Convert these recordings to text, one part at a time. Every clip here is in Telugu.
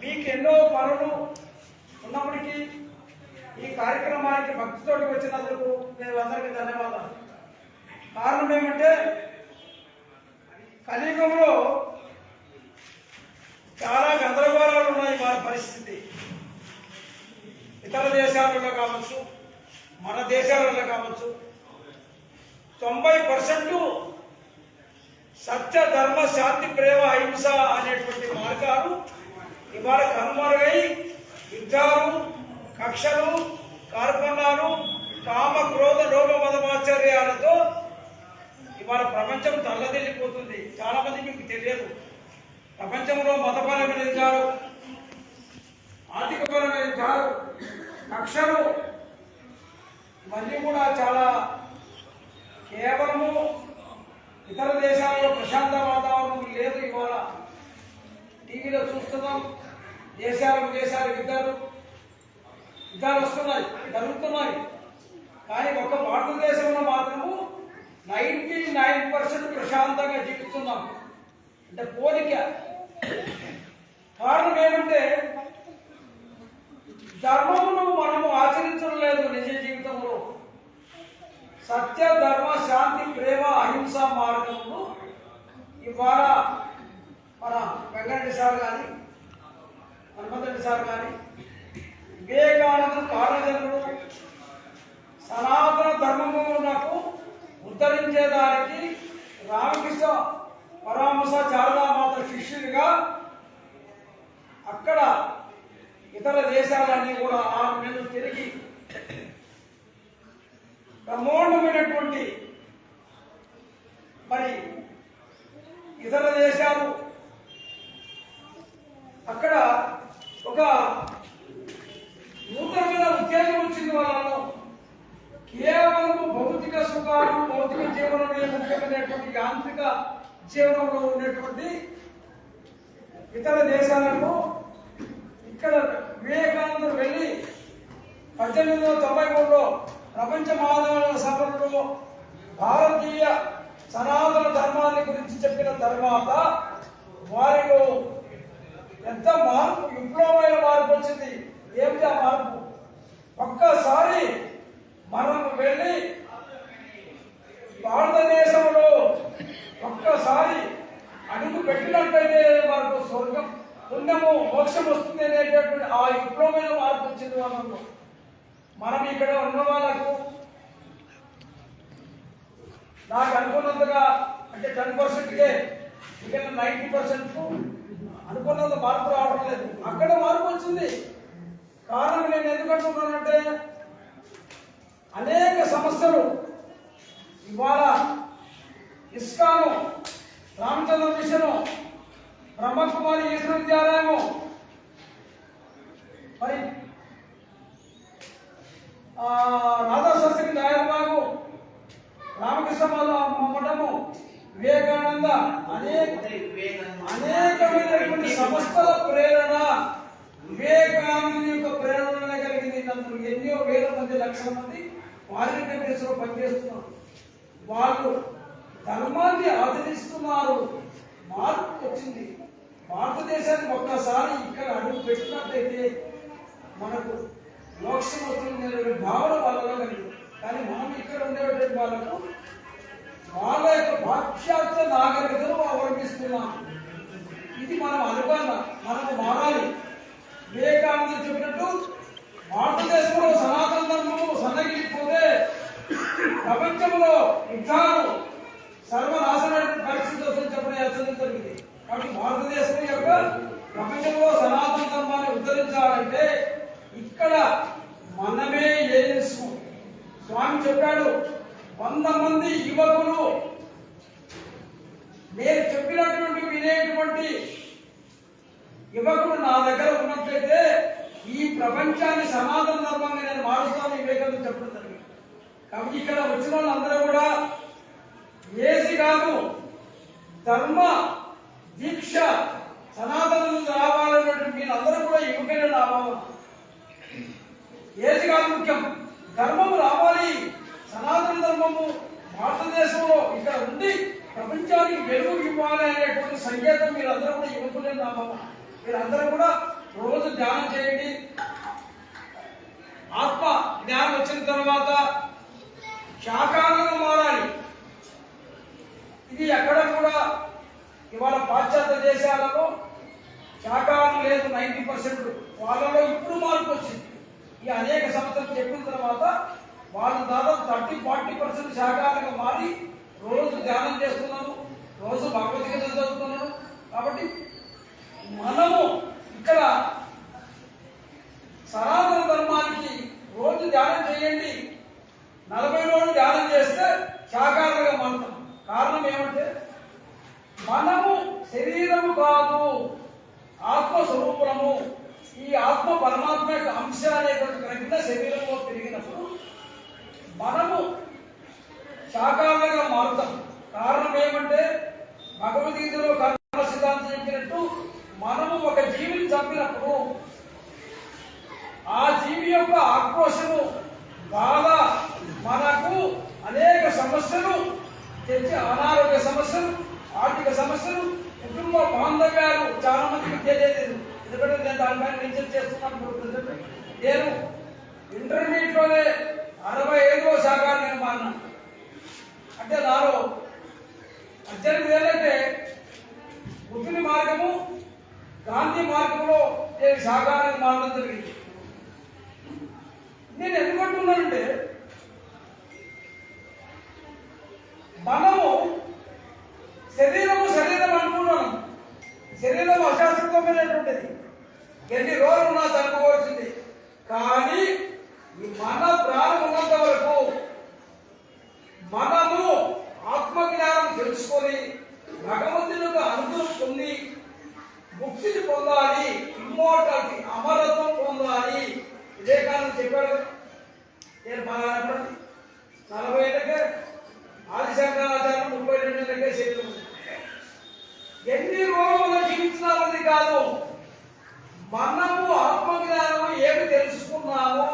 మీకు ఎన్నో పనులు ఉన్నప్పటికీ ఈ కార్యక్రమానికి భక్తితోటి వచ్చినందుకు నేను అందరికీ ధన్యవాదాలు. కారణం ఏమంటే కలియుగంలో చాలా గందరగోళాలు ఉన్నాయి. వారి పరిస్థితి ఇతర దేశాలలో కావచ్చు, మన దేశాలలో కావచ్చు, 90% సత్య ధర్మ శాంతి ప్రేమ అహింస అనేటువంటి మార్గాలు ఇవాళ కనుమరుగై యుద్ధాలు, కక్షలు, కార్పణాలు, కామ క్రోధ లోభ మదమాచర్యాలతో ఇవాళ ప్రపంచం తల్లదిల్లిపోతుంది. చాలా మంది మీకు తెలియదు, ప్రపంచంలో మతపరమైన యుద్ధాలు, ఆర్థికపరమైన యుద్ధాలు, కక్షలు ఇవన్నీ కూడా చాలా కేవలము ఇతర దేశాల్లో ప్రశాంత వాతావరణం లేదు. ఇవాళ టీవీలో చూస్తున్నాం, దేశాలు యుద్ధాలు వస్తున్నాయి, జరుగుతున్నాయి. కానీ ఒక భారతదేశంలో మాత్రము 99% ప్రశాంతంగా జీవిస్తున్నాం. అంటే పోలిక. కారణం ఏమంటే ధర్మమును మనము ఆచరించడం లేదు నిజ జీవితంలో. సత్య ధర్మ శాంతి ప్రేమ అహింస మార్గంలో ఇవాళ మన వెంకటరెడ్డి సార్ కానీ, హనుమంతరెడ్డి సార్ కానీ, వివేకానంద కారణజనుడు సనాతన ధర్మమునకు ఉద్ధరించేదానికి రామకృష్ణ పరమహంస శారదామాత శిష్యుడిగా అక్కడ ఇతర దేశాలన్నీ కూడా 6 నెలలు తిరిగి బ్రహ్మోన్నమైనటువంటి మరి ఇతర దేశాలు అక్కడ ఒక నూతనమైన ఉద్యోగం వచ్చింది. వాళ్ళను కేవలం భౌతిక సుఖాలు, భౌతిక జీవనమే ముఖ్యమైనటువంటి యాంత్రిక జీవనంలో ఉన్నటువంటి ఇతర దేశాలకు ఇక్కడ వివేకానందుడు వెళ్ళి 1893లో ప్రపంచ మహానగర సభలో భారతీయ సనాతన ధర్మాన్ని గురించి చెప్పిన తర్వాత వారిలో ఎంత మార్పు, విప్లవమైన మార్పు వచ్చింది. ఏమిటి ఆ మార్పు? ఒక్కసారి మనం వెళ్ళి భారతదేశంలో ఒక్కసారి అడుగు పెట్టినట్లయితే మనకు స్వర్గం, పుణ్యము, మోక్షం వస్తుంది అనేటటువంటి ఆ విప్లవమైన మార్పు వచ్చింది వాళ్ళలో. మనం ఇక్కడ ఉన్న వాళ్ళకు నాకు అనుకున్నంతగా అంటే 10%కే ఇక్కడ 90% అనుకున్నంత మార్పు రావడం లేదు. అక్కడ మార్పు వచ్చింది. కారణం నేను ఎందుకంటున్నానంటే అనేక సమస్యలు ఇవాళ ఇస్కాను, రామచంద్ర మిషను, బ్రహ్మకుమారి విశ్వవిద్యాలయము, మరి రాధాశాస్త్రి దయాబాగు, రామకృష్ణ మఠము, వివేకానంద, అనేకమైనటువంటి సంస్థల ప్రేరణ వివేకానంద యొక్క ప్రేరణనే కలిగింది. నన్ను ఎన్నో వేల మంది, లక్షల మంది వాలంటీర్స్ లో పనిచేస్తున్నారు. వాళ్ళు ధర్మాన్ని ఆచరిస్తున్నారు. మార్పు వచ్చింది. భారతదేశానికి ఒక్కసారి ఇక్కడ అడుగు పెట్టినట్లయితే మనకు మోక్షం వస్తుంది భావన వాళ్ళలో కలిగింది. కానీ మనం ఇక్కడ ఉండేటువంటి వాళ్ళకు వాళ్ళ యొక్క పాశ్చాత్య నాగరికతను అవలంబిస్తున్నాం. ఇది మనం అనుకున్నా, మనకు మారాలి. వివేకానంద చెప్పినట్టు భారతదేశంలో సనాతన ధర్మము సన్నగిలిపోతే ప్రపంచంలో యుద్ధాలు, సర్వనాశన పరిస్థితి వస్తుందని చెప్పడం హెచ్చరించింది. కాబట్టి భారతదేశం యొక్క ప్రపంచంలో సనాతన ధర్మాన్ని ఉద్ధరించాలంటే ఇక్కడ మనమే ఏజెన్సు. స్వామి చెప్పాడు, 100 మంది యువకులు నేను చెప్పినటువంటి వినేటువంటి యువకుడు నా దగ్గర ఉన్నట్లయితే ఈ ప్రపంచాన్ని సనాతన ధర్మంగా నేను మారుస్తాను వివేకానంద చెప్పడం జరిగింది. కాబట్టి ఇక్కడ వచ్చిన వాళ్ళందరూ కూడా ఏసి కాదు, ధర్మ దీక్ష సనాతనం రావాలన్నటువంటి మీరందరూ కూడా యువకులే రావాలి. ఏది కాదు ముఖ్యం, ధర్మము రావాలి. సనాతన ధర్మము భారతదేశంలో ఇక్కడ ఉండి ప్రపంచానికి వెలుగు ఇవ్వాలి అనేటువంటి సంకేతం మీరందరూ కూడా యువకులే రావాలి. మీరందరూ కూడా రోజు ధ్యానం చేయండి. ఆత్మ జ్ఞానం వచ్చిన తర్వాత శాకాహారంగా మారాలి. ఇది ఎక్కడ కూడా ఇవాళ పాశ్చాత్య దేశాలలో శాకాహారం లేదు 90%. వాళ్ళలో ఇప్పుడు మార్పు వచ్చింది. ఈ అనేక సంవత్సరాలు చెప్పిన తర్వాత వాళ్ళు దాదాపు 30-40% శాకాహారంగా మారి రోజు ధ్యానం చేస్తున్నారు, రోజు భగవద్గీత చదువుతున్నారు. కాబట్టి మనము ఇక్కడ సనాతన ధర్మానికి రోజు ధ్యానం చేయండి. 40 రోజులు ధ్యానం చేస్తే శాకాహారంగా మారుతాం. కారణం ఏమంటే మనము శరీరము కాదు, ఆత్మస్వరూపము. ఈ ఆత్మ పరమాత్మ యొక్క అంశ అనేటువంటి ప్రజ్ఞ శరీరంలో పెరిగినప్పుడు మనము శాకాహారంగా మారుతాం. కారణం ఏమంటే భగవద్గీతలో కర్మ సిద్ధాంతం చెప్పినట్టు మనము ఒక జీవిని చంపినప్పుడు ఆ జీవి యొక్క ఆక్రోశము బాధ మనకు అనేక సమస్యలు తెచ్చి, అనారోగ్య సమస్యలు, ఆర్థిక సమస్యలు, కుటుంబ బాంధవ్యాలు చాలా మందికి తెలియలేదు. ఎందుకంటే నేను దానిపైన రీసెర్చ్ చేస్తున్నాను. నేను ఇంటర్మీడియట్లోనే 65వ శాఖ నేను మారినాను. అంటే నాలో 18 ఏళ్ళంటే బుద్ధుని మార్గము, గాంధీ మార్గంలో నేను శాఖానికి మారడం జరిగింది. నేను ఎందుకంటున్నానంటే మనము శరీరం అనుకున్నాను. శరీరం అశాస్త్రమైనటువంటిది, ఎన్ని రోజులు ఉన్నా చనిపోవచ్చింది. కానీ మన ప్రాణం ఉన్నంత వరకు మనము ఆత్మజ్ఞానం తెలుసుకొని భగవంతునికి అనుగ్రహం పొంది ముక్తిని పొందాలి, ఇమ్మోర్టాలిటీ అమరత్వం పొందాలి. వివేకానంద చెప్పాడు. నేను బాగా 40 ఏళ్ళకే ఆదిశంకరాచార్య 32 ఏళ్ళకే శరీరం. ఎన్ని రోజులు జీవించినామని కాదు, మనము ఆత్మజ్ఞానము ఏమి తెలుసుకున్నాము,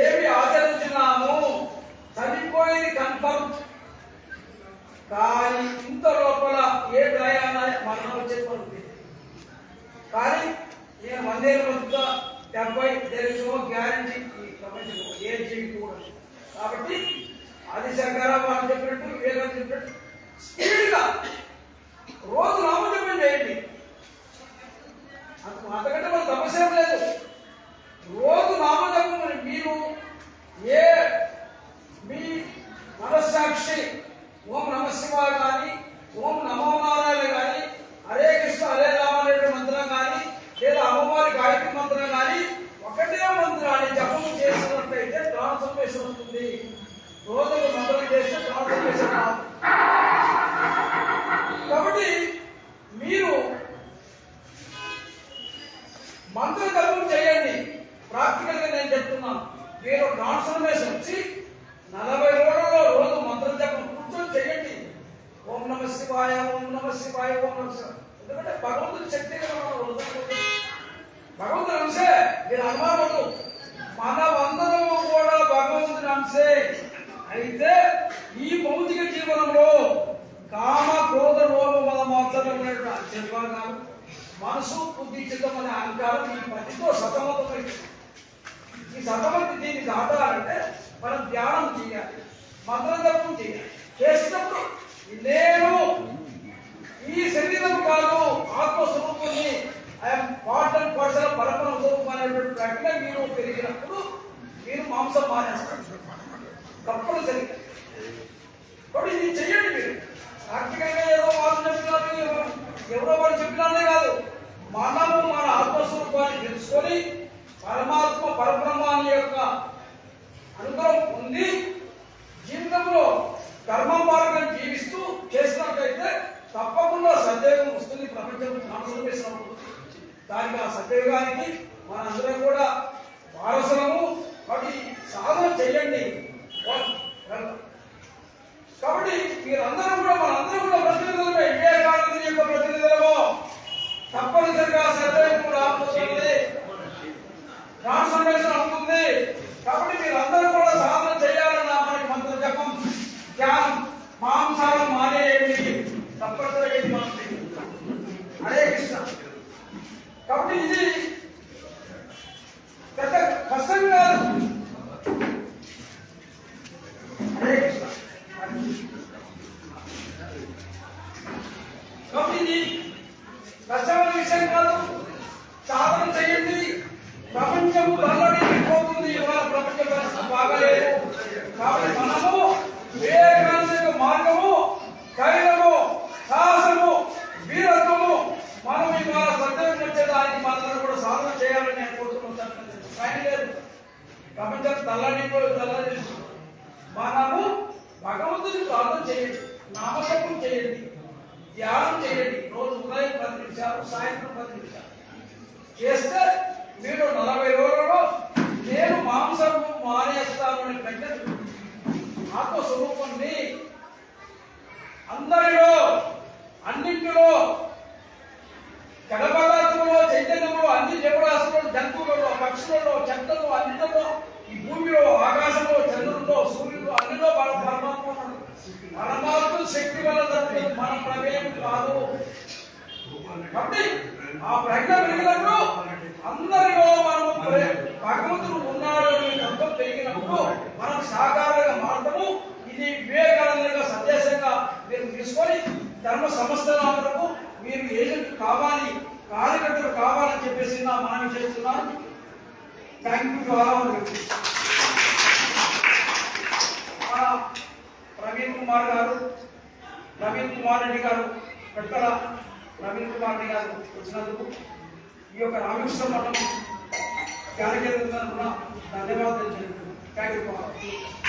ఏమి ఆచరించినాము, చనిపోయేది కన్ఫర్మ్. కానీ ఇంత లోపల ఏ ప్రయాణ మరణం వచ్చేది. కానీ నేను 100 ఏళ్ళ వద్ద 70 గ్యారంటీ ఈ ప్రపంచంలో ఏ జీవికి కూడా. కాబట్టి ఆదిశంకర వాళ్ళు చెప్పినట్టు, వివేకానంద చెప్పినట్టు స్పీడ్గా రోజు నామజపం చేయండి. అంతకంటే మన సమస్య లేదు. రోజు నామజపం మీరు మీ మనస్సాక్షి ఓం నమ శివాయ కానీ, ఓం నమో నారాయణ కానీ, హరే కృష్ణ హరే రామ అనే మంత్రం కానీ, లేదా అమ్మవారి గాయత్రి మంత్రం కానీ, ఒకటే మంత్రాన్ని జపం చేసినట్లయితే ట్రాన్స్ఫర్మేషన్ వస్తుంది. రోజులు మంత్రం చేస్తే ట్రాన్స్ఫర్మేషన్ రాదు. కాబట్టి మీరు మంత్ర జపం చేయండి. ప్రాక్టికల్ గా నేను చెప్తున్నాను. మీరు ట్రాన్స్ఫర్మేషన్ వచ్చి 40 రోజుల్లో రోజు మంత్ర జపం కూర్చొని చేయండి. ఓం నమ శివాయ, ఓం నమ శివాయ, ఓం నమ శివాయ. ఎందుకంటే భగవంతుడి శక్తి భగవంతుని అంశే. మీరు అనుమానము మనమందరము కూడా భగవంతుని అంశే. అయితే ఈ భౌతిక జీవనంలో కామ క్రోధ లోభ మద మాత్రమే చెప్పారు. మనసు బుద్ధి చిత్తం అనే అహంకారం ఈ పనితో సతమతమైంది. ఈ సతమతి దీన్ని దాటాలంటే మనం ధ్యానం చేయాలి, మంత్రజపం చేయాలి. చేసినప్పుడు నేను ఈ శరీరం కాదు, ఆత్మస్వరూపాన్ని ఐఎమ్ పార్ట్ అండ్ పార్సల్ పరపర స్వరూపం అనేటువంటి ప్రజ్ఞ మీరు పెరిగినప్పుడు మీరు మాంసం మానేస్తారు తప్పనిసరిగా. కాబట్టి ఇది చెయ్యండి. మీరు ప్రాక్టికల్గా ఏదో వాళ్ళు చెప్పినారు, ఎవరో వాళ్ళు చెప్పినారే కాదు, మనము మన ఆత్మస్వరూపాన్ని తెలుసుకొని పరమాత్మ పరబ్రహ్మాన్ని యొక్క అనుగ్రహం పొంది జీవితంలో కర్మ మార్గం జీవిస్తూ చేసినట్లయితే తప్పకుండా సద్యోగం వస్తుంది. ప్రపంచంలో ట్రాన్స్ఫర్మేషన్ అవుతుంది. దానికి ఆ సద్యోగానికి మనందరం కూడా వారసులము. కాబట్టి సాధన చెయ్యండి. కాబట్టి మీరందరూ కూడా మనందరం కూడా ప్రతినిధులమే, వివేకానంద యొక్క ప్రతినిధులము. తప్పనిసరిగా సద్యోగం రాబోతుంది, ట్రాన్స్ఫర్మేషన్ అవుతుంది. కాబట్టి మీరందరూ కూడా సాధన చేయాలన్న మనకి మంత్ర జపం, ధ్యానం, మాంసాలను మానేయండి. తప్పనిసరిగా హరే కృష్ణ. కాబట్టి ఇది విషయం కాదు, సాధన చేయండి. ప్రపంచం తల్లడిపోతుంది, ఇవాళ ప్రపంచ పరిస్థితి బాగాలేదు. కాబట్టి మనము వివేకానంద మార్గము, ధైర్యము, సాహసము, వీరత్వము మనం ఇవాళ సత్యం వచ్చేదానికి మనందరూ కూడా సాధన చేయాలని నేను కోరుతున్నాను. కానీ లేదు, ప్రపంచం తల్లని మనము భగవంతుని ప్రార్థన చేయండి, నామజపం చేయండి, ధ్యానం చేయండి. రోజు ఉదయం 10 నిమిషాలు, సాయంత్రం 10 నిమిషాలు చేస్తే మీరు 40 రోజులలో నేను మాంసము మానేస్తాను అనే ప్రజ్ఞ, ఆత్మస్వరూపాన్ని అందరిలో, అన్నింటిలో, జడ పదార్థంలో, చైతన్యంలో, అన్ని జీవరాశులలో, జంతువులలో, పక్షులలో, చెట్లలో, అన్నిటిలో, ఈ భూమిలో, ఆకాశంలో, చంద్రుల్లో, సూర్యుడు, అన్నిలో పరమాత్మ ఉన్నాడు. పరమాత్మ శక్తి వల్ల తప్పితే మన ప్రమేయం కాదు. కాబట్టి ఆ ప్రజ్ఞ పెరిగినప్పుడు అందరిలో మనం భగవంతుడు ఉన్నాడు అనే తత్వం పెరిగినప్పుడు మనం సాకారంగా మారటము. ఇది వివేకానందంగా సందేశంగా మీరు తీసుకొని ధర్మ సంస్థలకు మీరు ఏజెంట్ కావాలి, కార్యకర్తలు కావాలని చెప్పేసి నా మనవి చేస్తున్నాను. Thank you to all. Praveen Kumar గారు, ప్రవీణ్ కుమార్ రెడ్డి గారు, పెద్దల ప్రవీణ్ కుమార్ రెడ్డి గారు వచ్చినందుకు ఈ యొక్క రామకృష్ణ మఠం కార్యకర్తలకు ధన్యవాదాలు తెలుపుతున్నాను. Thank you.